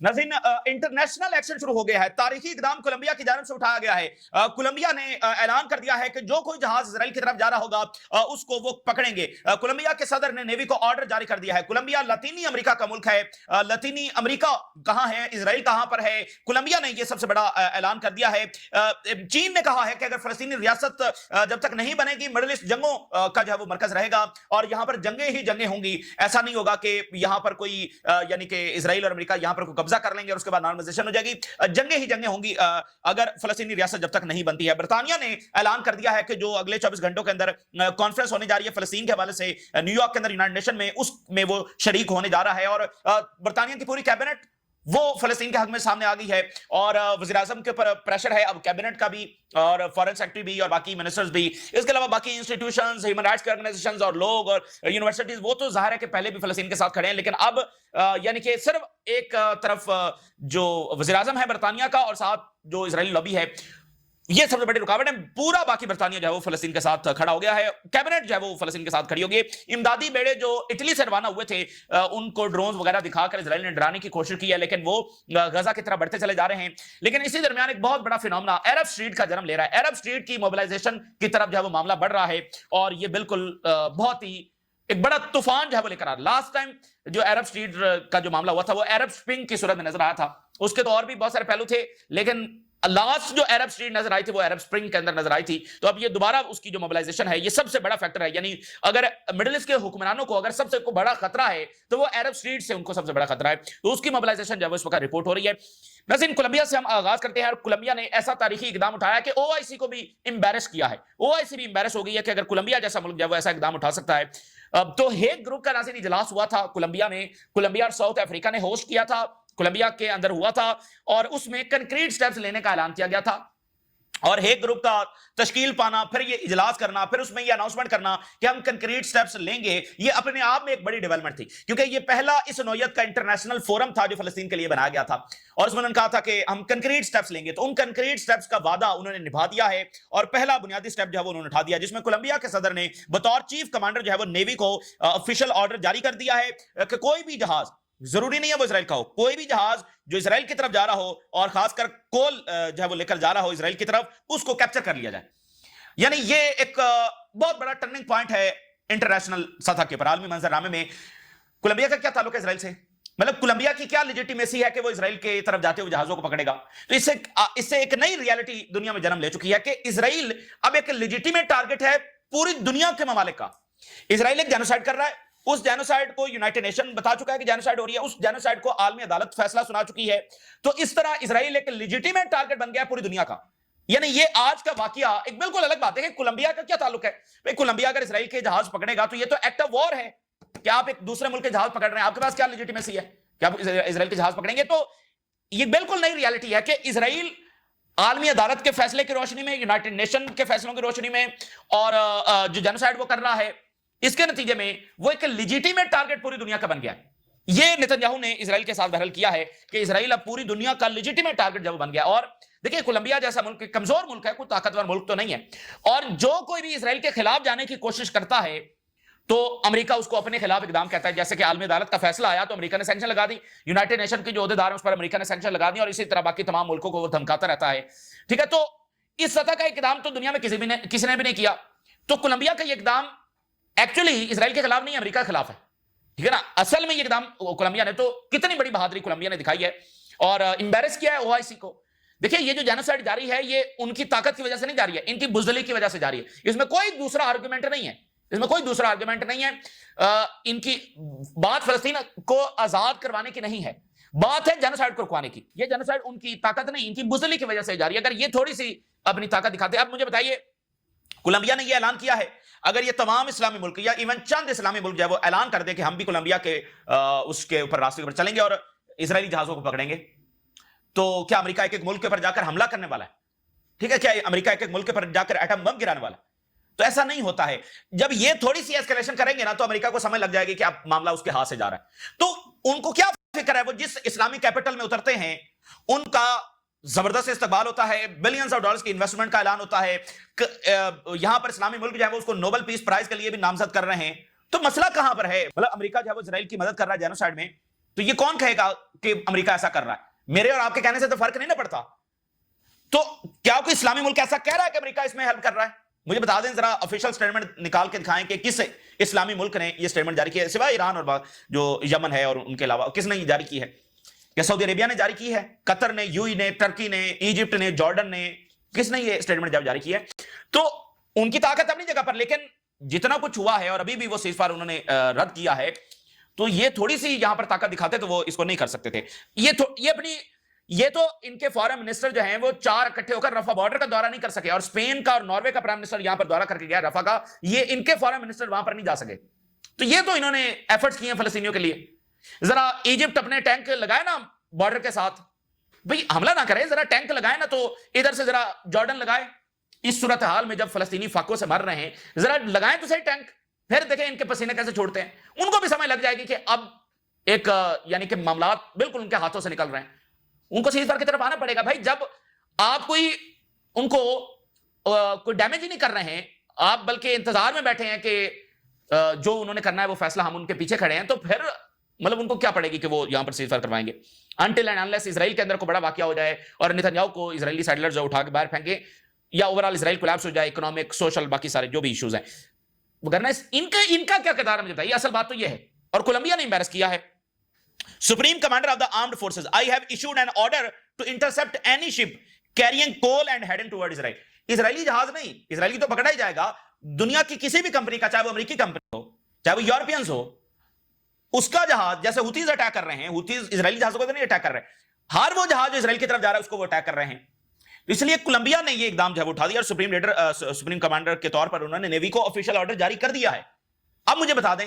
नाज़रीन, international action शुरू हो गया है। तारीखी इकदाम कोलंबिया की जानब से उठाया गया है। कोलंबिया ने ऐलान कर दिया है कि जो कोई जहाज इजराइल की तरफ जा रहा होगा उसको वो पकड़ेंगे। कोलंबिया के सदर ने नेवी को ऑर्डर जारी कर दिया है। कोलंबिया लतीनी अमेरिका का मुल्क है। लतीनी अमेरिका कहां है, इजराइल कहां पर है, कोलंबिया ने यह सबसे बड़ा ऐलान कर दिया है। चीन ने कहा है कि अगर फलस्तीनी रियासत जब तक नहीं बनेगी, मिडिल ईस्ट जंगों का जो है वो मरकज रहेगा और यहां पर जंगें ही जंगें होंगी। ऐसा नहीं होगा कि यहां पर कोई यानी कि इजराइल और अमेरिका यहां पर कब्जा कर लेंगे और उसके बाद नॉर्मलाइजेशन हो जाएगी। जंगें ही जंगें होंगी अगर फलस्तीनी रियासत जब तक नहीं बनती है। बर्तानिया ने ऐलान कर दिया है कि जो अगले 24 घंटों के अंदर कॉन्फ्रेंस होने जा रही है फलस्तीन के हवाले से न्यूयॉर्क के अंदर यूनाइटेड नेशन में, उसमें वो शरीक होने जा रहा है। और बर्तानिया की पूरी कैबिनेट वो फलस्तीन के हक में सामने आ गई है और वज़ीर आज़म के ऊपर प्रेशर है अब कैबिनेट का भी और फॉरेन सेक्रेटरी भी और बाकी मिनिस्टर्स भी। इसके अलावा बाकी इंस्टीट्यूशंस, ह्यूमन राइट्स के ऑर्गेनाइजेशंस और लोग और यूनिवर्सिटीज, वो तो जाहिर है कि पहले भी फलस्तीन के साथ खड़े हैं, लेकिन अब यानी कि सिर्फ एक तरफ जो वज़ीर आज़म है बरतानिया का और साथ जो इजरायली लॉबी है, ये सबसे बड़ी रुकावट है। पूरा बाकी बर्तानिया जो है वो फलस्तीन के साथ खड़ा हो गया है। कैबिनेट जो है वो फलस्तीन के साथ खड़ी होगी। इमदादी बेड़े जो इटली से रवाना हुए थे उनको ड्रोन वगैरह दिखाकर इजराइल ने डराने की कोशिश की है, लेकिन वो गजा की तरफ बढ़ते चले जा रहे हैं। लेकिन इसी दरमियान एक बहुत बड़ा फिनोमेना अरब स्ट्रीट का जन्म ले रहा है। अरब स्ट्रीट की मोबिलाइजेशन की तरफ जो है वो मामला बढ़ रहा है और ये बिल्कुल बहुत ही एक बड़ा तूफान जो है वो लेकर आ रहा है। लास्ट टाइम जो अरब स्ट्रीट का जो मामला हुआ था वो अरब स्प्रिंग की सूरत में नजर आया था। उसके तो और भी बहुत सारे पहलू थे, लेकिन लास्ट जो अरब स्ट्रीट नजर आई थी वो अरब स्प्रिंग के अंदर नजर आई थी। तो अब ये दोबारा उसकी जो मोबिलाइजेशन है ये सबसे बड़ा फैक्टर है। यानी अगर मिडिल ईस्ट के हुक्मरानों को अगर सबसे को बड़ा खतरा है तो वो अरब स्ट्रीट से उनको सबसे बड़ा खतरा है। तो उसकी मोबिलाइजेशन जो है इस वक्त रिपोर्ट हो रही है। नाज़रीन, कोलंबिया से हम आगाज करते हैं और कोलंबिया ने ऐसा तारीखी इकदाम उठाया कि ओआईसी को भी इंबैरेस किया है। ओआईसी भी इंबैरेस हो गई है कि अगर कोलंबिया जैसा मुल्क जो है ऐसा इकदाम उठा सकता है। अब तो हेग ग्रुप का नाज़रीन इजलास हुआ था कोलंबिया में। कोलंबिया और साउथ अफ्रीका ने होस्ट किया था, कोलंबिया के अंदर हुआ था और उसमें कंक्रीट स्टेप्स लेने का ऐलान किया गया था। और हेग ग्रुप का तश्कील पाना, फिर ये इजलास करना, फिर उसमें ये अनाउंसमेंट करना कि हम कंक्रीट स्टेप्स लेंगे, ये अपने आप में एक बड़ी डेवलपमेंट थी, क्योंकि ये पहला इस नौयत का इंटरनेशनल फोरम था जो फलस्तीन के लिए बनाया गया था और उसमें उन्होंने कहा था कि हम कंक्रीट स्टेप्स लेंगे। तो उन कंक्रीट स्टेप्स का वादा उन्होंने निभा दिया है और पहला बुनियादी स्टेप जो है वो उन्होंने उठा दिया, जिसमें कोलंबिया के सदर ने बतौर चीफ कमांडर जो है वो नेवी को ऑफिशियल ऑर्डर जारी कर दिया है कि कोई भी जहाज, जरूरी नहीं है वो इजराइल का हो, कोई भी जहाज जो इजराइल की तरफ जा रहा हो और खासकर कोल जो है वो लेकर जा रहा हो इजराइल की तरफ, उसको कैप्चर कर लिया जाए। यानी ये एक बहुत बड़ा टर्निंग पॉइंट है इंटरनेशनल सतह के पर, आलमी मंजरनामे में। कोलंबिया का क्या ताल्लुक है इजराइल से? मतलब कोलंबिया की क्या लेजिटिमेसी है कि वो इजराइल की तरफ जाते हुए जहाजों को पकड़ेगा? तो इससे एक नई रियलिटी दुनिया में जन्म ले चुकी है कि इजराइल अब एक लेजिटिमेट टारगेट है पूरी दुनिया के ममालिक का। इजराइल एक जेनोसाइड कर रहा है, उस जेनोसाइड को यूनाइटेड नेशन बता चुका है कि जेनोसाइड हो रही है, उस जेनोसाइड को आलमी अदालत फैसला सुना चुकी है। तो इस तरह इजराइल एक लेजिटिमेट टारगेट बन गया पूरी दुनिया का। यानी ये आज का वाकया एक बिल्कुल अलग बात है कि कोलंबिया का क्या ताल्लुक है। भाई कोलंबिया अगर इजराइल के जहाज पकड़ेगा तो ये तो एक्ट ऑफ वॉर है कि आप एक दूसरे मुल्क के जहाज पकड़ रहे हैं, आपके पास क्या लेजिटिमेसी है कि आप इजराइल के जहाज पकड़ेंगे? तो ये बिल्कुल नई रियलिटी है कि इजराइल आलमी अदालत के फैसले की रोशनी में, यूनाइटेड नेशन के फैसलों की रोशनी में और जो जेनोसाइड वो कर रहा है, इसके नतीजे में वो एक लेजिटिमेट टारगेट पूरी दुनिया का बन गया है। ये नेतन्याहू ने इजराइल के साथ बहरल किया है कि इजराइल अब पूरी दुनिया का लेजिटिमेट टारगेट जब बन गया। और देखिए कोलंबिया जैसा मुल्क कमजोर मुल्क है, कोई ताकतवर मुल्क तो नहीं है, और जो कोई भी इजराइल के खिलाफ जाने की कोशिश करता है तो अमेरिका उसको अपने खिलाफ इकदाम कहता है। जैसे कि आलमी अदालत का फैसला आया तो अमेरिका ने सैंक्शन लगा दी, यूनाइटेड नेशन के जो अहदेदार हैं उस पर अमेरिका ने सैंक्शन लगा दी और इसी तरह बाकी तमाम मुल्कों को वो धमकाता रहता है। ठीक है, तो इस सतह का इकदाम तो दुनिया में किसी ने भी नहीं किया। तो कोलंबिया का ये इकदाम एक्चुअली इजराइल के खिलाफ नहीं, अमेरिका के खिलाफ है। ठीक है ना, असल में ये इकदाम कोलंबिया ने, तो कितनी बड़ी बहादुरी कोलंबिया ने दिखाई है और इंबैरेस किया है ओआईसी को। देखिए ये जो जेनोसाइड जारी है ये उनकी ताकत की वजह से नहीं जारी है, इनकी बुज़दिली की वजह से जारी है। इसमें कोई दूसरा आर्गुमेंट नहीं है, इसमें कोई दूसरा आर्गुमेंट नहीं है। इनकी बात फलस्तीन को आजाद करवाने की नहीं है, बात है जेनोसाइड को रुकवाने की। ये जेनोसाइड उनकी ताकत नहीं, इनकी बुज़दिली की वजह से जारी है। अगर ये थोड़ी सी अपनी ताकत दिखाते। अब मुझे बताइए, कोलंबिया ने यह ऐलान किया है, अगर ये तमाम इस्लामी मुल्क या इवन चंद इस्लामी मुल्क जो है वो ऐलान कर दे कि हम भी कोलंबिया के उसके ऊपर रास्ते पर चलेंगे और इजरायली जहाजों को पकड़ेंगे, तो क्या अमेरिका एक एक मुल्क के ऊपर जाकर हमला करने वाला है? ठीक है, क्या अमेरिका एक एक मुल्क के ऊपर जाकर एटम बम गिराने वाला है? तो ऐसा नहीं होता है। जब ये थोड़ी सी एस्केलेशन करेंगे ना तो अमेरिका को समझ लग जाएगी कि अब मामला उसके हाथ से जा रहा है। तो उनको क्या फिक्र है, वो जिस इस्लामिक कैपिटल में उतरते हैं उनका जबरदस्त इस्तकबाल होता है, बिलियंस ऑफ डॉलर्स की इन्वेस्टमेंट का ऐलान होता है, यहां पर इस्लामी मुल्क जो है वो उसको नोबेल पीस प्राइज के लिए भी नामजद कर रहे हैं। तो मसला कहां पर है? मतलब अमेरिका जो है वो इजराइल की मदद कर रहा है जेनोसाइड में, تو یہ کون کہے گا کہ امریکہ ایسا کر رہا ہے؟ میرے اور آپ کے کہنے سے تو فرق نہیں نہ پڑتا. تو کیا کوئی اسلامی ملک ایسا کہہ رہا ہے کہ امریکہ اس میں ہیلپ کر رہا ہے؟ مجھے بتا دیں ذرا آفیشیل سٹیٹمنٹ نکال کے دکھائیں کہ کس اسلامی ملک نے یہ سٹیٹمنٹ جاری کی ہے سوائے ایران اور جو یمن ہے اور ان کے علاوہ کس نے یہ جاری کی ہے؟ کیا سعودی عربیہ نے جاری کی ہے؟ قطر نے، یو ای نے، ترکی نے، ایجپٹ نے، جارڈن نے، کس نے یہ سٹیٹمنٹ جب جاری کی ہے؟ تو ان کی طاقت اپنی جگہ پر، لیکن جتنا کچھ ہوا ہے اور ابھی بھی وہ سیز فائر انہوں نے رد کیا ہے، تو یہ تھوڑی سی یہاں پر طاقت دکھاتے تو وہ اس کو نہیں کر سکتے تھے. یہ تو ان کے فارن منسٹر جو ہیں وہ 4 اکٹھے ہو کر رفح بارڈر کا دورہ نہیں کر سکے، اور اسپین کا اور ناروے کا پرائم منسٹر یہاں پر دورہ کر کے گیا رفح کا، یہ ان کے فارن منسٹر وہاں پر نہیں جا سکے. تو یہ تو انہوں نے ایفرٹس کیے ہیں فلسطینیوں کے لیے. ذرا ایجپٹ اپنے ٹینک لگائے نا بارڈر کے ساتھ، بھئی حملہ نہ کرے، ذرا ٹینک لگائے نا، تو ادھر سے ذرا جارڈن لگائے. اس صورتحال میں جب فلسطینی فاقوں سے مر رہے ہیں، ذرا لگائیں تو صحیح ٹینک، پھر دیکھیں ان کے پسینے کیسے چھوڑتے ہیں. ان کو بھی سمجھ لگ جائے گی کہ اب ایک یعنی کہ معاملات بالکل ان کے ہاتھوں سے نکل رہے ہیں. ان کو سیز فائر کی طرف آنا پڑے گا. بھائی جب آپ کوئی ان کو کوئی ڈیمیج ہی نہیں کر رہے ہیں، آپ بلکہ انتظار میں بیٹھے ہیں کہ جو انہوں نے کرنا ہے وہ فیصلہ ہم ان کے پیچھے کھڑے ہیں، تو پھر مطلب ان کو کیا پڑے گی کہ وہ یہاں پر سیز فائر کروائیں گے؟ انٹل اینڈ انلیس اسرائیل کے اندر کو بڑا واقعہ ہو جائے اور نتنیاہو کو اسرائیلی سیٹلرز اٹھا کے باہر پھینکے، یا اوورال اسرائیل کولیپس ہو جائے، اکنامک، سوشل، باقی سارے جو بھی ایشوز ہیں، وگرنہ ان کا کیا کردار ہے مجھے بتائیے. اصل بات تو یہ ہے، اور کولمبیا نے امبیرس کیا ہے. Supreme Commander of the Armed Forces, I have issued an order to intercept any ship carrying coal and heading toward Israel. اسرائیلی جہاز نہیں، اسرائیلی تو پکڑا ہی جائے گا. دنیا کی کسی بھی کمپنی کا، چاہے وہ امریکی کمپنی ہو، چاہے وہ یورپینز ہو، اس کا جہاز جیسے ہوتیز اٹیک کر رہے ہیں، ہوتیز اسرائیلی جہازوں کو تو نہیں اٹیک کر رہے، ہر وہ جہاز جو اسرائیل کی طرف جا رہا ہے اس کو وہ اٹیک کر رہے ہیں. اس لیے کولمبیا نے یہ اقدام جو ہے اٹھا دیا، اور سپریم کمانڈر کے طور پر انہوں نے نیوی کو آفیشیل آرڈر جاری کر دیا ہے. اب مجھے بتا دیں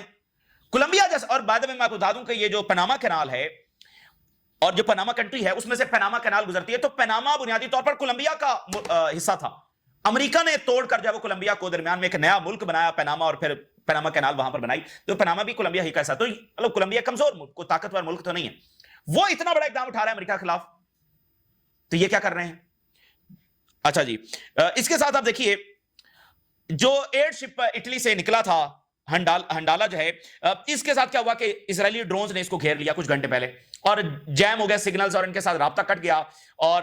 کولمبیا جیسا، اور بعد میں آپ کو بتا دوں کہ یہ جو پناما کینال ہے اور جو پناما کنٹری ہے اس میں سے پناما کینال گزرتی ہے، تو پناما بنیادی طور پر کولمبیا کا حصہ تھا. امریکہ نے توڑ کر جب وہ کولمبیا کو درمیان میں ایک نیا ملک بنایا پناما، اور پھر پناما کینال وہاں پر بنائی، تو پناما بھی کولمبیا ہی کا حصہ. تو مطلب کولمبیا کمزور ملک، کوئی طاقتور ملک تو نہیں ہے. وہ اتنا بڑا اقدام اٹھا رہا ہے امریکہ کے خلاف، تو یہ کیا کر رہے ہیں؟ اچھا جی، اس کے ساتھ آپ دیکھیے جو ایئر شپ اٹلی سے نکلا تھا ہنڈالا جو ہے، اس کے ساتھ کیا ہوا کہ اسرائیلی ڈرونز نے اس کو گھیر لیا کچھ گھنٹے پہلے، اور جیم ہو گیا سگنلز، اور ان کے ساتھ رابطہ کٹ گیا، اور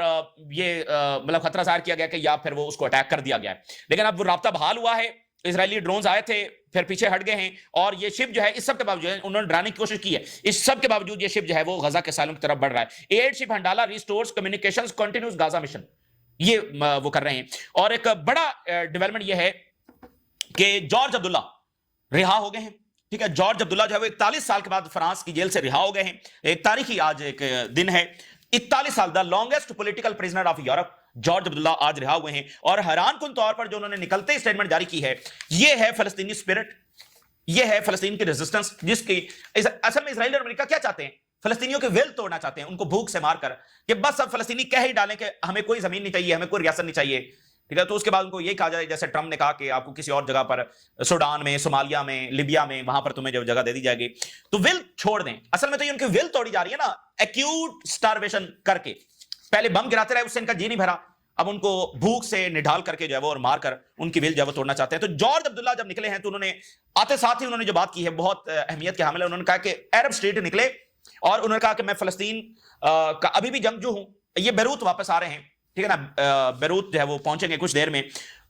یہ مطلب خطرہ ظاہر کیا گیا کہ یا پھر وہ اس کو اٹیک کر دیا گیا ہے. لیکن اب وہ رابطہ بحال ہوا ہے، اسرائیلی ڈرونز آئے تھے پھر پیچھے ہٹ گئے ہیں، اور یہ شپ جو ہے اس سب کے باوجود انہوں نے ڈرانے کی کوشش کی ہے، اس سب کے باوجود یہ شپ جو ہے وہ غزہ کے ساحلوں کی طرف بڑھ رہا ہے. ایئر شپ ہنڈالا ریسٹورز کمیونیکیشنز کنٹینیوز غزہ مشن، یہ وہ کر رہے ہیں. اور ایک بڑا ڈیولپمنٹ یہ ہے کہ جارج عبداللہ رہا ہو گئے ہیں. ٹھیک ہے، جارج عبداللہ جو ہے وہ 41 سال کے بعد فرانس کی جیل سے رہا ہو گئے ہیں. ایک تاریخی آج ایک دن ہے، 41 سال، the longest political prisoner of Europe, George Abdullah آج رہا ہوئے ہیں. اور حیران کن طور پر جو انہوں نے نکلتے ہی اسٹیٹمنٹ جاری کی ہے، یہ ہے فلسطینی اسپرٹ، یہ ہے فلسطین کی ریزسٹنس، جس کی اصل میں اسرائیل اور امریکہ کیا چاہتے ہیں؟ فلسطینیوں کے ول توڑنا چاہتے ہیں، ان کو بھوک سے مار کر، کہ بس اب فلسطینی کہہ ہی ڈالیں کہ ہمیں کوئی زمین نہیں چاہیے، ہمیں کوئی ریاست نہیں چاہیے. ٹھیک ہے، تو اس کے بعد ان کو یہی کہا جائے جیسے ٹرمپ نے کہا کہ آپ کو کسی اور جگہ پر، سوڈان میں، صومالیہ میں، لیبیا میں، وہاں پر تمہیں جو جگہ دے دی جائے گی، تو ول چھوڑ دیں. اصل میں تو یہ ان کی ول توڑی جا رہی ہے نا، ایکیوٹ سٹارویشن کر کے. پہلے بم گراتے رہے، اس سے ان کا جی نہیں بھرا، اب ان کو بھوک سے نڈھال کر کے جو ہے وہ اور مار کر ان کی ول جو ہے وہ توڑنا چاہتے ہیں. تو جارج عبداللہ جب نکلے ہیں تو انہوں نے آتے ساتھ ہی انہوں نے جو بات کی ہے بہت اہمیت کے حامل ہے. انہوں نے کہا کہ عرب اسٹیٹ نکلے، اور انہوں نے کہا کہ میں فلسطین کا ابھی بھی جنگجو ہوں. یہ بیروت واپس آ رہے ہیں، ٹھیک ہے نا، بیروت جو ہے وہ پہنچیں گے کچھ دیر میں.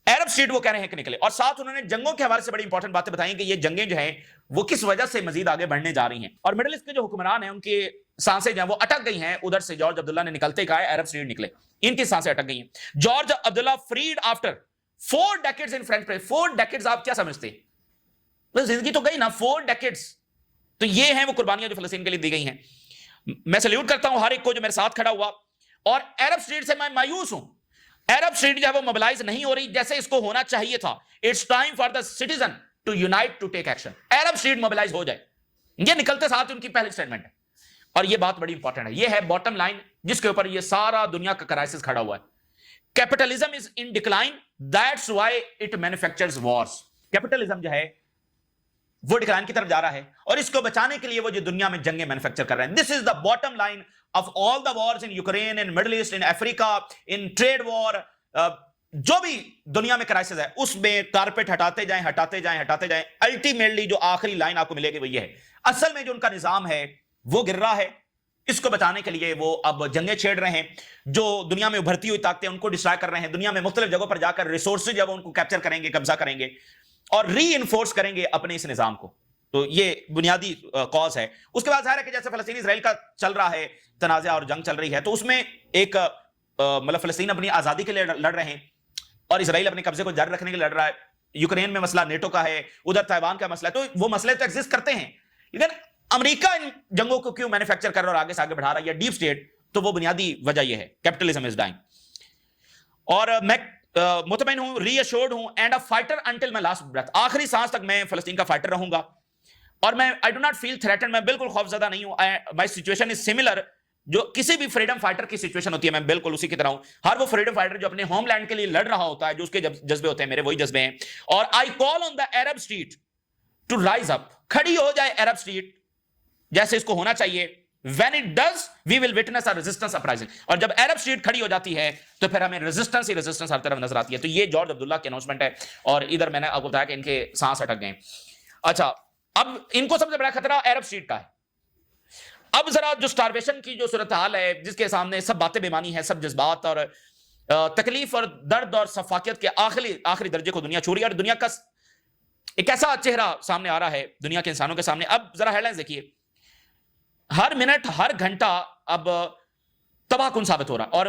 عرب اسٹیٹ وہ کہہ رہے ہیں کہ نکلے، اور ساتھ انہوں نے جنگوں کے حوالے سے بڑی انپورٹنٹ باتیں بتائیں کہ یہ جنگیں جو ہیں وہ کس وجہ سے مزید آگے بڑھنے جا رہی ہیں. اور مڈل ایسٹ کے جو حکمران ہیں ان کی سانسیں جو ہیں وہ اٹک گئی ہیں. ادھر سے جارج عبداللہ نے نکلتے ہی کہا ہے عرب اسٹیٹ نکلے، ان کی سانسیں اٹک گئی ہیں. George Abdullah freed after 4 decades in French press. 4 decades آپ کیا سمجھتے ہیں؟ زندگی تو گئی نا 4 decades. تو یہ ہیں وہ قربانیاں جو فلسطین کے لیے دی گئی ہیں. میں سلیوٹ کرتا ہوں ہر ایک کو جو میرے ساتھ کھڑا ہوا، اور عرب اسٹریٹ سے میں مایوس ہوں. عرب اسٹریٹ جو ہے وہ موبلائز نہیں ہو رہی جیسے اس کو ہونا چاہیے تھا. It's time for the citizen to unite to take action. Arab street mobilise ہو جائے، یہ نکلتے ساتھ ان کی پہلی اسٹیٹمنٹ ہے. اور یہ بات بڑی انپورٹنٹ ہے، یہ ہے باٹم لائن جس کے اوپر یہ سارا دنیا کا کرائسس کھڑا ہوا ہے. Capitalism is in decline, that's why it manufacturers wars. Capitalism جو ہے وہ ڈکلائن کی طرف جا رہا ہے، اور اس کو بچانے کے لیے وہ جو دنیا میں جنگیں مینوفیکچر کر رہے ہیں. This is the bottom line of all the wars in Ukraine, in Middle East, in Africa, in trade war. جو بھی دنیا میں کرائسس ہے اس میں کارپیٹ ہٹاتے جائیں ہٹاتے جائیں ہٹاتے جائیں، الٹیمیٹلی جو آخری لائن آپ کو ملے گی وہ یہ ہے. اصل میں جو ان کا نظام ہے وہ گر رہا ہے. اس کو بچانے کے لیے وہ اب جنگیں چھیڑ رہے ہیں. جو دنیا میں ابھرتی ہوئی طاقتیں ان کو ڈسٹرائے کر رہے ہیں. دنیا میں مختلف جگہوں پر جا کر ریسورسز جب ان کو کیپچر کریں گے, قبضہ کریں گے اور ری انفورس کریں گے اپنے اس نظام کو. تو یہ بنیادی کاز ہے. اس کے بعد ظاہر ہے کہ جیسے فلسطین اسرائیل کا چل رہا ہے تنازع اور جنگ چل رہی ہے, تو اس میں ایک مطلب فلسطین اپنی آزادی کے لیے لڑ رہے ہیں اور اسرائیل اپنے قبضے کو جاری رکھنے کے لیے لڑ رہا ہے. یوکرین میں مسئلہ نیٹو کا ہے, ادھر تائیوان کا مسئلہ ہے. تو وہ مسئلے تو ایگزسٹ کرتے ہیں, لیکن امریکہ ان جنگوں کو کیوں مینوفیکچر کر رہا ہے اور آگے سے آگے بڑھا رہا ہے, یا ڈیپ اسٹیٹ, تو وہ بنیادی وجہ یہ ہے, کیپٹلزم از ڈائنگ. اور میں مطمئن ہوں, ری ایشورڈ ہوں, and a fighter until my last breath, آخری سانس تک میں فلسطین کا فائٹر رہوں گا. اور میں I do not feel threatened, میں بالکل خوفزدہ نہیں ہوں. مائی سچویشن از سملر, جو کسی بھی فریڈم فائٹر کی سچویشن ہوتی ہے میں بالکل اسی کی طرح ہوں. ہر وہ فریڈم فائٹر جو اپنے ہوم لینڈ کے لیے لڑ رہا ہوتا ہے, جو اس کے جذبے ہوتے ہیں, میرے وہی جذبے ہیں. اور آئی کال آن دا عرب اسٹریٹ ٹو رائز اپ, کھڑی ہو جائے عرب اسٹریٹ جیسے اس کو ہونا چاہیے. when it does we will witness a resistance uprising. اور جب عرب اسٹریٹ کھڑی ہو جاتی ہے تو پھر ہمیں ریزسٹنس ہی ریزسٹنس ہر طرف نظر آتی ہے. تو یہ جارج عبداللہ کی اناؤنسمنٹ ہے. اور ادھر میں نے آپ کو بتایا کہ ان کے سانس اٹک گئے. اچھا, اب ان کو سب سے بڑا خطرہ عرب اسٹریٹ کا ہے. اب ذرا جو سٹارویشن کی جو صورتحال ہے, جس کے سامنے سب باتیں بےمانی ہیں, سب جذبات اور تکلیف اور درد اور سفاکیت کے آخری درجے کو دنیا چھو رہی ہے, اور دنیا کا ایک ایسا چہرہ سامنے آ رہا ہے دنیا کے انسانوں کے سامنے. اب ذرا ہیڈ لائنز دیکھیے, ہر منٹ ہر گھنٹہ اب تباہ کن ثابت ہو رہا ہے. اور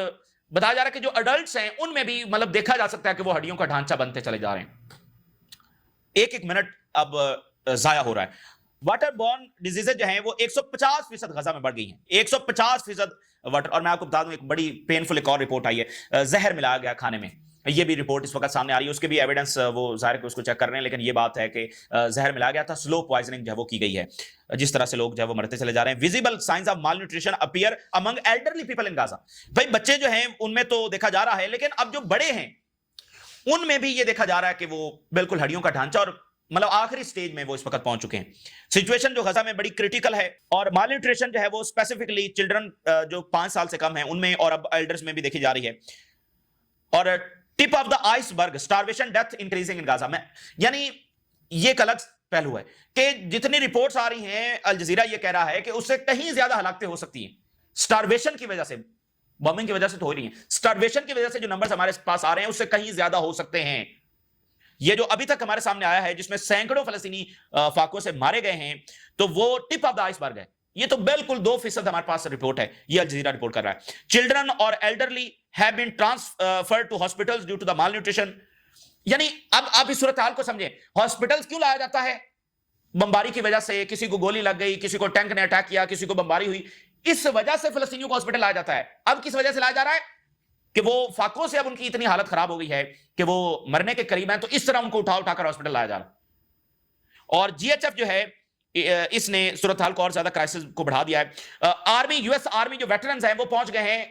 بتایا جا رہا ہے کہ جو اڈلٹس ہیں ان میں بھی مطلب دیکھا جا سکتا ہے کہ وہ ہڈیوں کا ڈھانچہ بنتے چلے جا رہے ہیں. ایک ایک منٹ اب ضائع ہو رہا ہے. واٹر بورن ڈیزیزز جو ہیں وہ 150% غزہ میں بڑھ گئی ہیں, 150% واٹر. اور میں آپ کو بتا دوں ایک بڑی پینفل ایک اور رپورٹ آئی ہے, زہر ملایا گیا کھانے میں. یہ بھی رپورٹ اس وقت سامنے آ رہی ہے, اس کے بھی ایویڈنس وہ ظاہر ہے کہ اس کو چیک کر رہے ہیں, لیکن یہ بات ہے کہ زہر ملایا گیا تھا, سلو پوائزننگ جو ہے وہ کی گئی ہے, جس طرح سے لوگ جو ہے وہ مرتے چلے جا رہے ہیں. Visible signs of mall nutrition appear Umang elderly people in Gaza. بھائی بچے جو ہیں ان میں تو دیکھا جا رہا ہے, لیکن اب جو بڑے ہیں ان میں بھی یہ دیکھا جا رہا ہے کہ وہ بالکل ہڈیوں کا ڈھانچہ اور مطلب آخری سٹیج میں وہ اس وقت پہنچ چکے ہیں. سچویشن جو غزہ میں بڑی کریٹیکل ہے, اور مال نیوٹریشن جو ہے وہ اسپیسیفکلی چلڈرن جو 5 سال سے کم ہیں ان میں, اور اب ایلڈرز میں بھی دیکھی جا رہی ہے. اور ٹپ آف دا آئس برگ, سٹارویشن ڈیتھ انکریزنگ ان غزہ میں, یعنی یہ ایک الگ پہلو ہے کہ جتنی رپورٹس آ رہی ہیں, الجزیرہ یہ کہہ رہا ہے کہ اس سے کہیں زیادہ ہلاکتیں ہو سکتی ہیں سٹارویشن کی وجہ سے. بمبنگ کی وجہ سے تو ہو رہی ہیں, سٹارویشن کی وجہ سے جو نمبرز ہمارے پاس آ رہے ہیں اس سے کہیں زیادہ ہو سکتے ہیں. یہ جو ابھی تک ہمارے سامنے آیا ہے جس میں سینکڑوں فلسطینی فاقوں سے مارے گئے ہیں, تو وہ ٹپ آف دا آئس برگ ہے. یہ تو بالکل 2% ہمارے پاس رپورٹ ہے, یہ الجزیرہ رپورٹ کر رہا ہے. چلڈرن اور elderly have been transferred to hospitals due to the malnutrition. یعنی اب آپ اس صورتحال کو سمجھیں, ہاسپٹلز کیوں لایا جاتا ہے؟ بمباری کی وجہ سے, کسی کو گولی لگ گئی, کسی کو ٹینک نے اٹیک کیا, کسی کو بمباری ہوئی, اس وجہ سے فلسطینیوں کو ہاسپٹل لایا جاتا ہے. اب کس وجہ سے لایا جا رہا ہے؟ کہ وہ فاقوں سے اب ان کی اتنی حالت خراب ہو گئی ہے کہ وہ مرنے کے قریب ہیں, تو اس طرح ان کو اٹھا کر ہاسپٹل لایا جا رہا. اور جی ایچ ایف جو ہے اس نے صورتحال کو اور زیادہ کرائسس کو بڑھا دیا ہے. آرمی, یو ایس آرمی جو ویٹرنز ہیں وہ پہنچ گئے ہیں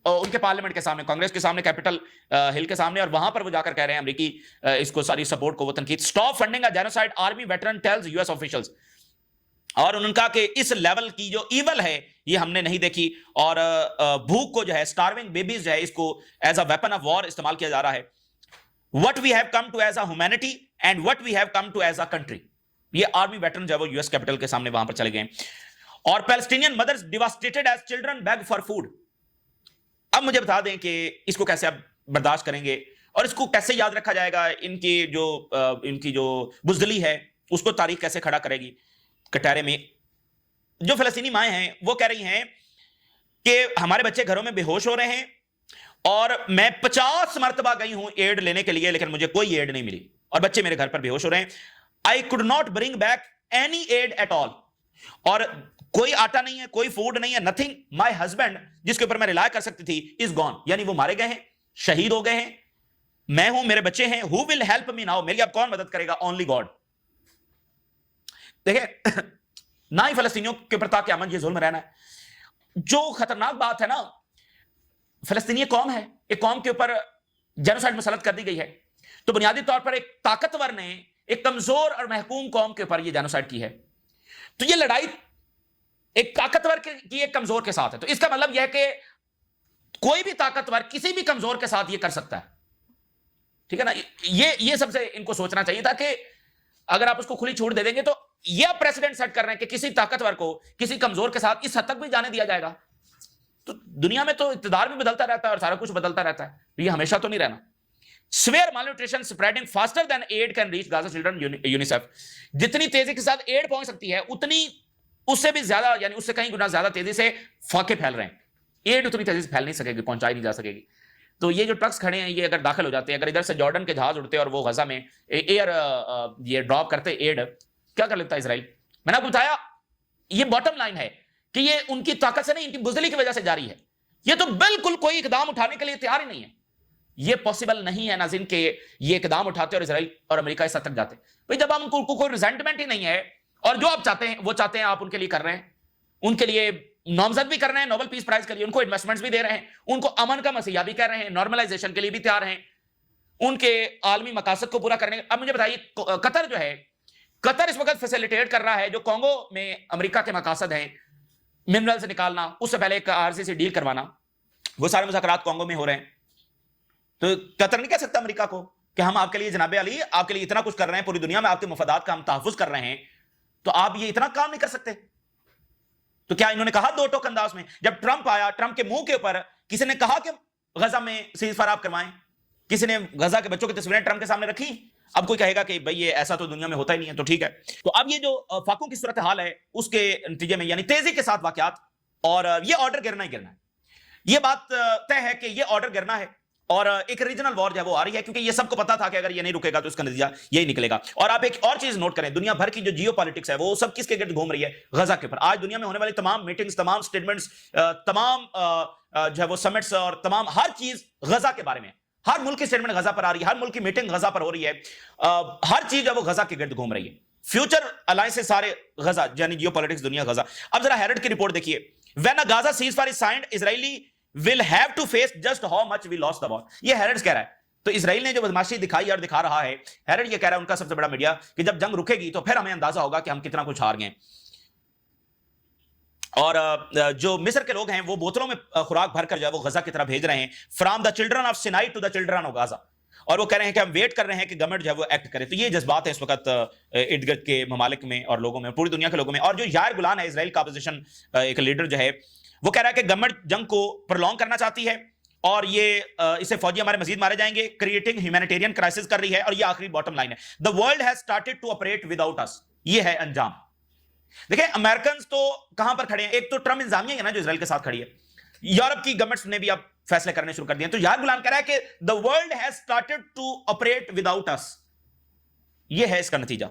ان کے پارلیمنٹ کے سامنے, کانگریس کے سامنے, کیپٹل ہل کے سامنے, اور وہاں پر وہ جا کر کہہ رہے ہیں امریکی اس کو ساری سپورٹ کو وہ تنقید. Stop funding a genocide, army veteran tells U S officials. اور ان کا کہ اس لیول کی جو ایول ہے یہ ہم نے نہیں دیکھی. اور بھوک کو جو ہے, سٹارونگ بیبیز جو ہے, اس کو as a weapon of war استعمال کیا جا رہا ہے. What we have come to as a humanity and what we have come to as a country. یہ آرمی ویٹرن جو ہے وہ یو ایس کیپٹل کے سامنے وہاں پر چلے گئے. اور Palestinian mothers devastated as children beg for food. اب مجھے بتا دیں کہ اس کو کیسے آپ برداشت کریں گے اور اس کو کیسے یاد رکھا جائے گا. ان کی جو بزدلی ہے اس کو تاریخ کیسے کھڑا کرے گی کٹہرے میں. جو فلسطینی مائیں ہیں وہ کہہ رہی ہیں کہ ہمارے بچے گھروں میں بے ہوش ہو رہے ہیں, اور میں 50 مرتبہ گئی ہوں ایڈ لینے کے لیے, لیکن مجھے کوئی ایڈ نہیں ملی, اور بچے میرے گھر پر بے ہوش ہو رہے ہیں. I could not bring back any aid at all. اور کوئی آٹا نہیں ہے, کوئی فوڈ نہیں ہے, nothing. My husband جس کے اوپر میں رلائے کر سکتی تھی is gone. یعنی وہ مارے گئے ہیں, شہید ہو گئے ہیں. میں ہوں, میرے بچے ہیں. Who will help me now? میری اب کون مدد کرے گا؟ Only God. دیکھیں, نہ ہی فلسطینیوں کے اوپر تا قیامت یہ ظلم رہنا ہے. جو خطرناک بات ہے نا, فلسطینی قوم ہے, ایک قوم کے اوپر جینوسائیڈ مسلط کر دی گئی ہے, تو بنیادی طور پر ایک طاقتور نے ایک کمزور اور محکوم قوم کے اوپر یہ جینوسائیڈ کی ہے. تو یہ لڑائی ایک طاقتور کی ایک کمزور کے ساتھ ہے. تو اس کا مطلب یہ ہے کہ کوئی بھی طاقتور کسی بھی کمزور کے ساتھ یہ کر سکتا ہے. ٹھیک ہے نا, یہ سب سے ان کو سوچنا چاہیے تھا کہ اگر آپ اس کو کھلی چھوٹ دے دیں گے تو ये आप प्रेसिडेंट सेट कर रहे हैं कि किसी ताकतवर को किसी कमजोर के साथ इस हद तक भी जाने दिया जाएगा। तो दुनिया में तो इक़्तिदार भी बदलता रहता है और सारा कुछ बदलता रहता है, ये हमेशा तो नहीं रहना। Severe malnutrition spreading faster than aid can reach Gaza children, UNICEF। जितनी तेजी के साथ एड पहुंच सकती है उतनी उससे भी ज्यादा, यानी उससे कहीं गुना ज्यादा तेजी से फाके फैल रहे हैं। एड उतनी तेजी से फैल नहीं सकेगी, पहुंचाई नहीं जा सकेगी। तो ये जो ट्रक्स खड़े हैं, ये अगर दाखिल हो जाते हैं, अगर इधर से जॉर्डन के जहाज उड़ते और वो गजा में एयर ये ड्रॉप करते एड, क्या कर लेता इसराइल? मैंने आपको बताया, ये बॉटम लाइन है कि ये उनकी ताकत से नहीं, इनकी बुजदली की वजह से जारी है। ये तो बिल्कुल कोई इकदाम उठाने के लिए तैयार ही नहीं है। ये पॉसिबल नहीं है नाज़रीन के ये इकदाम उठाते और इजराइल और अमेरिका इस हद तक जाते। भाई जब हम उनको कोई रिजेंटमेंट ही नहीं है और जो आप चाहते हैं वो चाहते हैं, आप उनके लिए कर रहे हैं, उनके लिए नामजद भी कर रहे हैं नोबेल पीस प्राइज के लिए, उनको इन्वेस्टमेंट्स भी दे रहे हैं, उनको अमन का मसीहा भी कर रहे हैं, नॉर्मलाइजेशन के लिए भी तैयार हैं, उनके आलमी मकासद को पूरा करने। अब मुझे बताइए, कतर जो है, कतर इस वक्त फैसिलिटेट कर रहा है जो कांगो में अमेरिका के मकासद हैं, मिनरल से निकालना, उससे पहले एक आरसी से डील करवाना, वो सारे मुज़ाकरात कांगो में हो रहे हैं। तो कतर नहीं कह सकता अमेरिका को कि हम आपके लिए जनाबे अली आपके लिए इतना कुछ कर रहे हैं, पूरी दुनिया में आपके मफादात का हम तहफ़्फ़ुज़ कर रहे हैं, तो आप ये इतना काम नहीं कर सकते। तो क्या इन्होंने कहा दो टोक अंदाज में? जब ट्रंप आया, ट्रंप के मुंह के ऊपर किसी ने कहा कि गजा में सीज़फायर आप करवाएं? किसी ने गजा के बच्चों की तस्वीरें ट्रंप के सामने रखी? अब कोई कहेगा कि भाई ये ऐसा तो दुनिया में होता ही नहीं है, तो ठीक है। तो अब ये जो फाकों की सूरत हाल है उसके नतीजे में, यानी तेजी के साथ वाकयात, और ये ऑर्डर गिरना ही गिरना है। ये बात तय है कि ये ऑर्डर गिरना है और एक रीजनल वॉर जो वो आ रही है, क्योंकि ये सबको पता था कि अगर ये नहीं रुकेगा तो इसका नतीजा यही निकलेगा। और आप एक और चीज नोट करें, दुनिया भर की जो जियो पॉलिटिक्स है वो सब किसके गिर्द घूम रही है? गजा के ऊपर। आज दुनिया में होने वाली तमाम मीटिंग्स, तमाम स्टेटमेंट्स, तमाम जो है वो समिट्स और तमाम हर चीज गजा के बारे में, हर मुल्क की स्टेटमेंट गजा पर आ रही है, हर मुल्क की मीटिंग गजा पर हो रही है, हर चीज है वो गजा के गिर्द घूम रही है। फ्यूचर अलायंस से सारे गजा, यानी जियो पॉलिटिक्स दुनिया गजा। अब जरा हेरल्ड की रिपोर्ट देखिए, when a Gaza ceasefire is signed, Israeli will have to face just how much we lost the war। ये हेरल्ड कह रहा है। तो इजराइल ने जो बदमाशी दिखाई और दिखा रहा है, हेरल्ड ये कह रहा है, उनका सबसे बड़ा मीडिया, कि जब जंग रुकेगी तो फिर हमें अंदाजा होगा कि हम कितना कुछ हार गए। और जो मिस्र के लोग हैं वो बोतलों में खुराक भरकर जो है वो गजा की तरफ भेज रहे हैं, from the children of Sinai to the children of Gaza. और वो कह रहे हैं कि हम वेट कर रहे हैं कि गवर्नमेंट जो है वो एक्ट करे। तो ये जज्बात है इस वक्त इर्द गिर्द के ममालिक में और लोगों में, पूरी दुनिया के लोगों में। और जो यार गुलान है, इजराइल का अपोजिशन एक लीडर जो है, वो कह रहा है कि गवर्नमेंट जंग को प्रोलॉन्ग करना चाहती है और ये इससे फौजी हमारे मजीद मारे जाएंगे, क्रिएटिंग ह्यूमैनिटेरियन क्राइसिस कर रही है। और ये आखिरी बॉटम लाइन है, the world has started to operate without us. ये है अंजाम। देखिए अमेरिकन तो कहां पर खड़े हैं? एक तो ट्रम्प इंतजामिया है ना जो इजराइल के साथ खड़ी है, यूरोप की गवर्नमेंट्स ने भी अब फैसले करने शुरू कर दिए। तो यार गुलाम कह रहा है कि the world has started to operate without us. ये है इसका नतीजा।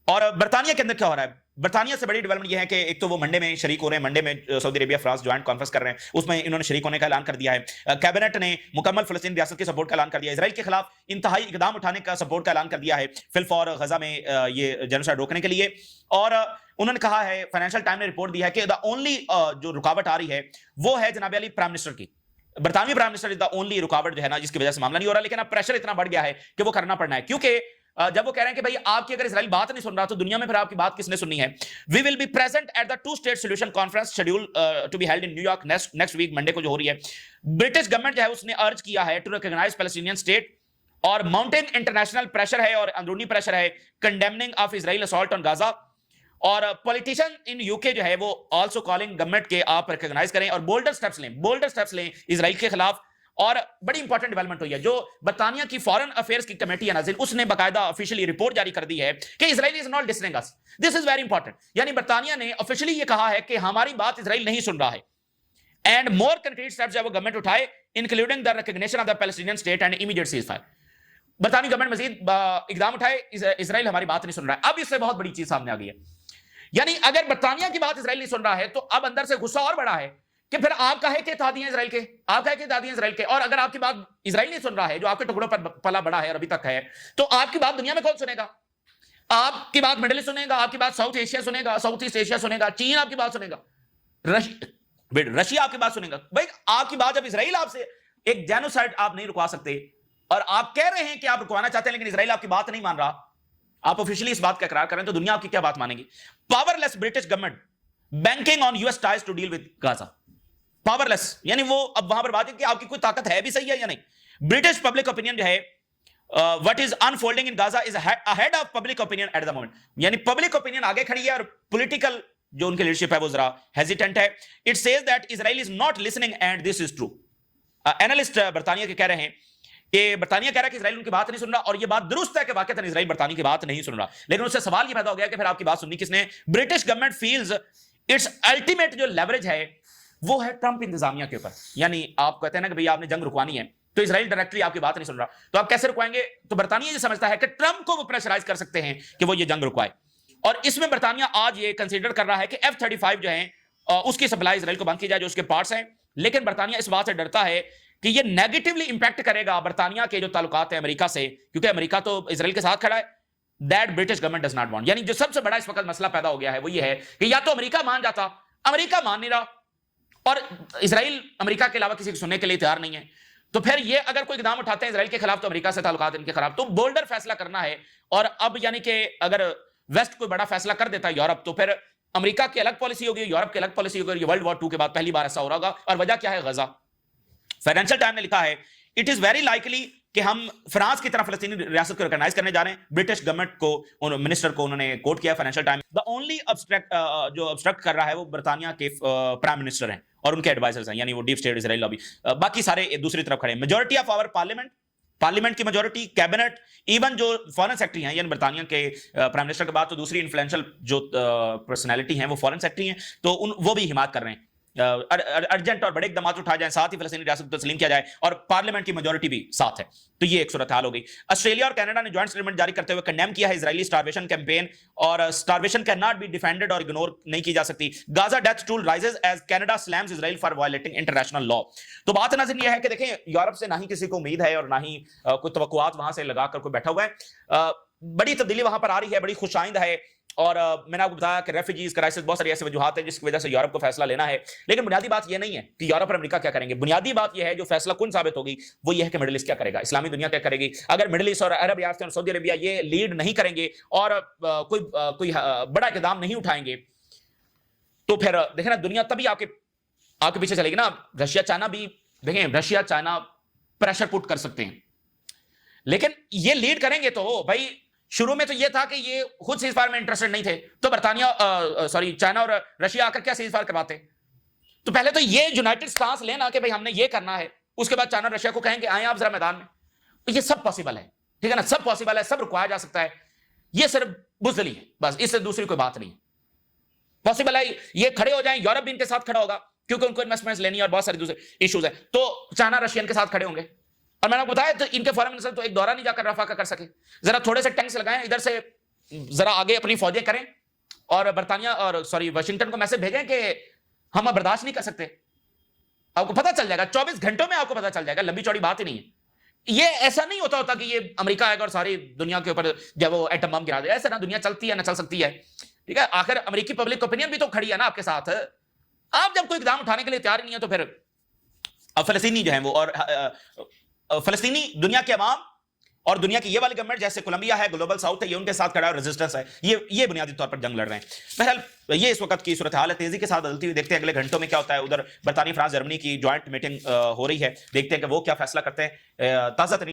और बर्तानिया के अंदर क्या हो रहा है? बर्तानिया से बड़ी डेवलपमेंट ये है कि एक तो वो मंडे में शरीक हो रहे हैं, मंडे में Saudi Arabia France joint conference कर रहे हैं, उसमें इन्होंने शरीक होने का ऐलान कर दिया है। कैबिनेट ने मुकम्मल फलस्तीन रियासत के सपोर्ट का ऐलान कर दिया, इजराइल के खिलाफ इंतहाई इकदाम उठाने का सपोर्ट का ऐलान कर दिया है फिल फॉर गजा में ये जेनोसाइड रोकने के लिए। और उन्होंने कहा है, फाइनेंशियल टाइम ने रिपोर्ट दी है कि द ओनली जो रुकावट आ रही है वो है जनाब अली प्राइम मिनिस्टर की। बरतानवी prime minister is the only रुकावट जो है ना जिसकी वजह से मामला नहीं हो रहा। लेकिन अब प्रेशर इतना बढ़ गया है कि वो करना पड़ना है, क्योंकि जब वो कह रहे हैं कि भाई आपकी अगर इजराइल बात नहीं सुन रहा तो दुनिया में फिर आपकी बात किसने सुननी है? We will be present at the two state solution conference schedule to be held in New York next week, Monday को जो हो रही है। ब्रिटिश गवर्नमेंट जो है उसने अर्ज किया है टू रिकॉग्नाइज पैलेस्टीनियन स्टेट, और माउंटेन इंटरनेशनल प्रेशर है और अंदरूनी प्रेशर है condemning of Israel assault on Gaza. और पॉलिटिशियन इन यूके जो है वो आल्सो कॉलिंग गवर्नमेंट के आप रिकॉग्नाइज करें और बोल्डर स्टेप्स लें इजराइल के खिलाफ। और बड़ी इंपॉर्टेंट डेवलपमेंट हुई है, जो बर्तानिया की फॉरेन अफेयर्स की कमेटी है नाज़रीन, उसने बाकायदा ऑफिशियली रिपोर्ट जारी कर दी है कि Israel is not listening us. This is very important. यानी बर्तानिया ने ऑफिशियली ये कहा है कि हमारी बात इजराइल नहीं सुन रहा है, एंड मोर कंक्रीट स्टेप्स जो गवर्नमेंट उठाए including the recognition of the Palestinian state and immediate ceasefire. बर्तानी गवर्नमेंट मजीद इकदाम उठाए, इजराइल हमारी बात नहीं सुन रहा है। अब इससे बहुत बड़ी चीज सामने आ गई है, यानी अगर बर्तानिया की बात इजराइल नहीं सुन रहा है तो अब अंदर से गुस्सा और बड़ा है कि फिर आप कहे के दादियां इजराइल के, आप कहे के दादियां इजराइल के, और अगर आपकी बात इजराइल नहीं सुन रहा है जो आपके टुकड़ों पर पला बड़ा है और अभी तक है, तो आपकी बात दुनिया में कौन सुनेगा? आपकी बात मिडिल ईस्ट सुनेगा, आपकी बात साउथ एशिया सुनेगा, साउथ ईस्ट एशिया सुनेगा, चीन आपकी बात सुनेगा, रशिया आपकी बात सुनेगा। भाई आपकी बात जब इजराइल आपसे एक जेनोसाइड आप नहीं रुकवा सकते और आप कह रहे हैं कि आप रुकवाना चाहते हैं लेकिन इजराइल आपकी बात नहीं मान रहा, आप ऑफिशियली इस बात का इकरार करें तो दुनिया आपकी क्या बात मानेगी? Powerless British government banking on US ties to deal with Gaza. Powerless यानी वो अब वहां पर बात है कि आपकी कोई ताकत है भी सही है या नहीं। ब्रिटिश पब्लिक ओपिनियन जो है what is unfolding in Gaza is ahead of public opinion at the moment. यानी पब्लिक ओपिनियन आगे खड़ी है और पॉलिटिकल जो उनकी लीडरशिप है वो जरा हेजिटेंट है. It says that Israel is not listening and this is true. Analyst बरतानिया के कह रहे हैं कि बरतानिया कह रहा है कि इजराइल उनकी बात नहीं सुन रहा, और ये बात दुरुस्त है कि वाकई इजराइल बरतानिया की बात नहीं सुन रहा. लेकिन उससे सवाल ये पैदा हो गया कि फिर आपकी बात सुननी किसने. British government feels it's ultimate जो लेवरेज है वो है ट्रंप इंतजामिया के ऊपर. यानी आप कहते हैं ना कि भैया आपने जंग रुकवानी है, तो इजराइल डायरेक्टली आपकी बात नहीं सुन रहा, तो आप कैसे रुकवाएंगे. तो बरतानिया ये समझता है कि ट्रंप को वो प्रेशराइज कर सकते हैं कि वो ये जंग रुकवाए, और इसमें बरतानिया आज ये कंसीडर कर रहा है कि F-35 जो है उसकी सप्लाई इजराइल को बंद की जाए, जो उसके पार्ट्स हैं. लेकिन बरतानिया इस बात से डरता है कि ये नेगेटिवली इंपैक्ट करेगा बरतानिया के जो ताल्लुकात है अमेरिका से, क्योंकि अमेरिका तो इजराइल के साथ खड़ा है. That British government does not want. यानी जो सबसे बड़ा इस वक्त मसला पैदा हो गया है वो ये है कि या तो अमेरिका मान जाता, अमेरिका मान नहीं रहा, और इजराइल अमेरिका के अलावा किसी को सुनने के लिए तैयार नहीं है. तो फिर ये अगर कोई इकदाम उठाते हैं इजराइल के खिलाफ तो अमेरिका से ताल्लुकात इनके खिलाफ, तो बोल्डर फैसला करना है. और अब यानी कि अगर वेस्ट कोई बड़ा फैसला कर देता है यूरोप, तो फिर अमेरिका की अलग पॉलिसी होगी, यूरोप की अलग पॉलिसी होगी. वर्ल्ड वॉर 2 के बाद पहली बार ऐसा हो रहा होगा. और वजह क्या है? गजा. फाइनेंशियल टाइम ने लिखा है इट इज वेरी लाइकली कि हम फ्रांस की तरह फलस्तीनी रियासत को रिकॉग्नाइज करने जा रहे हैं. ब्रिटिश गवर्नमेंट को मिनिस्टर को उन्होंने कोट किया फाइनेंशियल टाइम. द ओनली जो ऑब्स्ट्रक्ट कर रहा है वो बरतानिया के प्राइम मिनिस्टर हैं और उनके एडवाइजर्स हैं, यानी वो डीप स्टेट इजराइल लॉबी. बाकी सारे दूसरी तरफ खड़े हैं. मेजॉरिटी ऑफ आवर पार्लियामेंट की मेजॉरिटी, कैबिनेट, इवन जो फॉरेन सेक्रेटरी हैं, यानी बरतानिया के प्राइम मिनिस्टर के बाद तो दूसरी इन्फ्लुएंशियल जो पर्सनैलिटी हैं वो फॉरेन सेक्रेटरी हैं, तो वो भी हिमायत कर रहे हैं अर्जेंट और बड़े इकदाम उठाए जाए, साथ ही फलस्तीनी रियासत को तस्लीम किया जाए, और पार्लियामेंट की मेजॉरिटी भी साथ है. तो ये एक सूरत हाल हो गई. ऑस्ट्रेलिया और कनाडा ने ज्वाइंट स्टेटमेंट जारी करते हुए कंडेम किया है इजरायली स्टारवेशन कैंपेन, और starvation can not be defended और इग्नोर नहीं की जा सकती. Gaza death toll rises as Canada slams Israel for violating international law. तो बात नाज़रीन ये है कि देखें, यूरोप से ना ही किसी को उम्मीद है और ना ही कोई तवक्कुआत वहां से लगाकर कोई बैठा हुआ है. बड़ी तब्दीली वहां पर आ रही है, बड़ी खुशाइंद है. और मैंने आपको बताया कि रेफ्यूजीज क्राइसिस, बहुत सारी ऐसी वजूहात हैं जिसकी वजह से यूरोप को फैसला लेना है. लेकिन बुनियादी बात यह नहीं है कि यूरोप और अमेरिका क्या करेंगे. बुनियादी बात यह है जो फैसला कुन साबित होगी वो यह है कि मिडिल ईस्ट क्या करेगा, इस्लामी दुनिया क्या करेगी. अगर मिडिल ईस्ट और अरब रियासतें और सऊदी अरबिया ये लीड नहीं करेंगे और कोई बड़ा इक़दाम नहीं उठाएंगे, तो फिर देखें ना दुनिया तभी आपके पीछे चलेगी ना. रशिया चाइना भी देखें, रशिया चाइना प्रेशर पुट कर सकते हैं, लेकिन ये लीड करेंगे तो भाई शुरू में तो ये था कि ये खुद सीज फायर में इंटरेस्टेड नहीं थे, तो चाइना और रशिया आकर क्या सीज फायर करवाते. तो पहले तो ये यूनाइटेड स्टांस लेना कि भाई हमने ये करना है, उसके बाद चाइना रशिया को कहेंगे आए आप जरा मैदान में. तो ये सब पॉसिबल है, ठीक है ना, सब पॉसिबल है, सब रुकवाया जा सकता है. ये सिर्फ बुज़दिली है बस, इससे दूसरी कोई बात नहीं. पॉसिबल है ये खड़े हो जाएं, यूरोप भी इनके साथ खड़ा होगा क्योंकि उनको इन्वेस्टमेंट्स लेनी है और बहुत सारे दूसरे इश्यूज है, तो चाइना रशियन के साथ खड़े होंगे. और मैंने आपको बताया तो इनके फॉरेन मिनिस्टर तो एक दौरा नहीं जाकर रफा का कर सके. जरा थोड़े से टैंक्स लगाएं इधर से, जरा आगे अपनी फौजें करें और वाशिंगटन को मैसेज भेजें कि हम अब बर्दाश्त नहीं कर सकते. आपको पता चल जाएगा 24 घंटों में, आपको पता चल जाएगा. लंबी चौड़ी बात ही नहीं है. ये ऐसा नहीं होता कि ये अमेरिका आएगा और सारी दुनिया के ऊपर जब वो एटम बम गिरा दे. ऐसा ना दुनिया चलती है ना चल सकती है, ठीक है. आखिर अमेरिकी पब्लिक ओपिनियन भी तो खड़ी है ना आपके साथ. आप जब कोई इकदाम उठाने के लिए तैयार नहीं है तो फिर फलस्तीनी जो है वो, और फलस्तीनी दुनिया के अवाम और दुनिया की ये वाली गवर्नमेंट जैसे कोलंबिया है, ग्लोबल साउथ है, ये उनके साथ खड़ा है, रेजिस्टेंस है, ये बुनियादी तौर पर जंग लड़ रहे हैं. बहरहाल ये इस वक्त की सूरत हाल है. तेजी के साथ बदलती हुई देखते हैं अगले घंटों में क्या होता है. उधर बरतानिया, फ्रांस, जर्मनी की ज्वाइंट मीटिंग हो रही है, देखते हैं कि वो क्या फैसला करते हैं. ताज़ा